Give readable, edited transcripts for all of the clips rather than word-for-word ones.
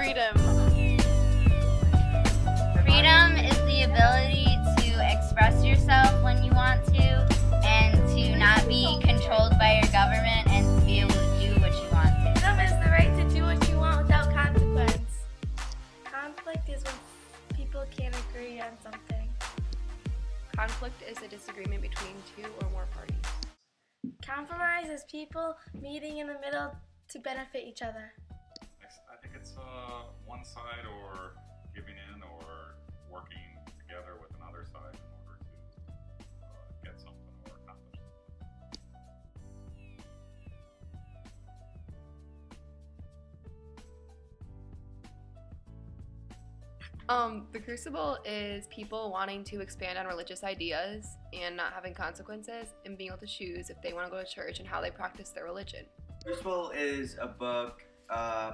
freedom? Freedom is the ability to express yourself when you want to and to not be controlled by your government and to be able to do what you want to. Freedom is the right to do what you want without consequence. Conflict is when people can't agree on something. Conflict is a disagreement between two or more parties. Compromise is people meeting in the middle to benefit each other. I think it's one side or giving in or working together with another side in order to get something or accomplish something. The crucible is people wanting to expand on religious ideas and not having consequences and being able to choose if they want to go to church and how they practice their religion. Crucible is a book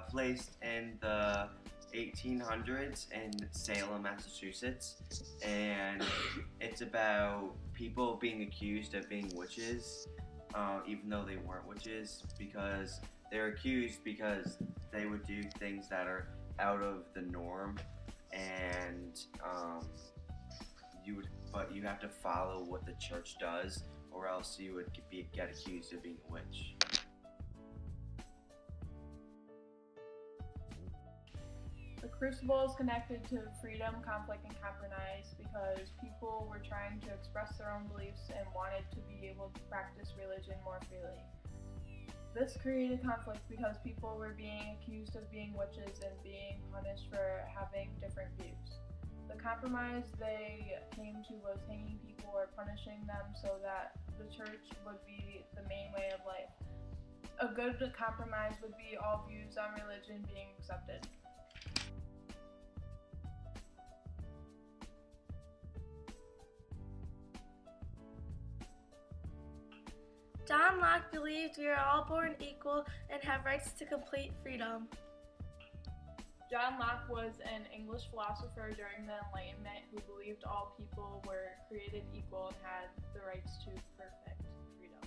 placed in the 1800s in Salem, Massachusetts, and it's about people being accused of being witches, even though they weren't witches, because they're accused because they would do things that are out of the norm, and but you have to follow what the church does, or else you would get accused of being a witch. The crucible is connected to freedom, conflict, and compromise because people were trying to express their own beliefs and wanted to be able to practice religion more freely. This created conflict because people were being accused of being witches and being punished for having different views. The compromise they came to was hanging people or punishing them so that the church would be the main way of life. A good compromise would be all views on religion being accepted. John Locke believed we are all born equal and have rights to complete freedom. John Locke was an English philosopher during the Enlightenment who believed all people were created equal and had the rights to perfect freedom.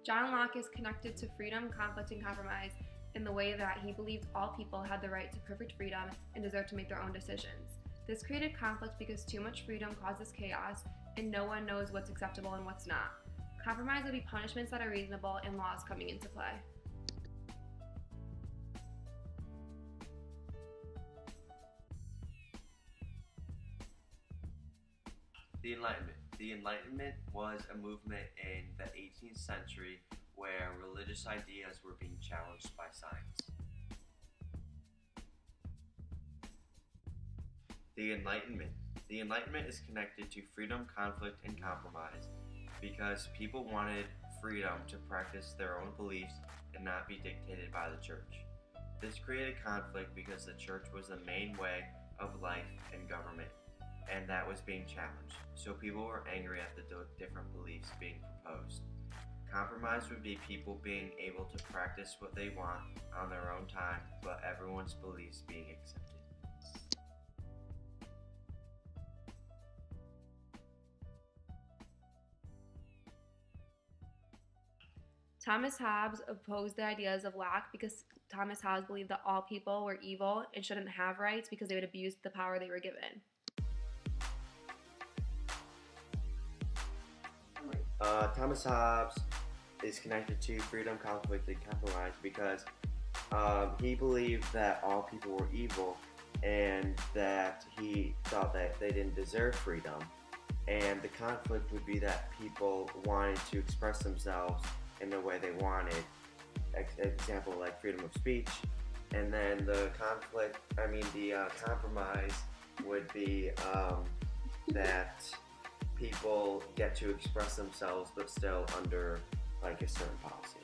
John Locke is connected to freedom, conflict, and compromise in the way that he believed all people had the right to perfect freedom and deserved to make their own decisions. This created conflict because too much freedom causes chaos and no one knows what's acceptable and what's not. Compromise would be punishments that are reasonable and laws coming into play. The Enlightenment. The Enlightenment was a movement in the 18th century where religious ideas were being challenged by science. The Enlightenment. The Enlightenment is connected to freedom, conflict, and compromise because people wanted freedom to practice their own beliefs and not be dictated by the church. This created conflict because the church was the main way of life and government, and that was being challenged. So people were angry at the different beliefs being proposed. Compromise would be people being able to practice what they want on their own time, but everyone's beliefs being accepted. Thomas Hobbes opposed the ideas of Locke because Thomas Hobbes believed that all people were evil and shouldn't have rights because they would abuse the power they were given. Thomas Hobbes is connected to freedom, conflict, and compromise because he believed that all people were evil and that he thought that they didn't deserve freedom. And the conflict would be that people wanted to express themselves in the way they wanted, example like freedom of speech, and then the compromise would be that people get to express themselves but still under like a certain policy.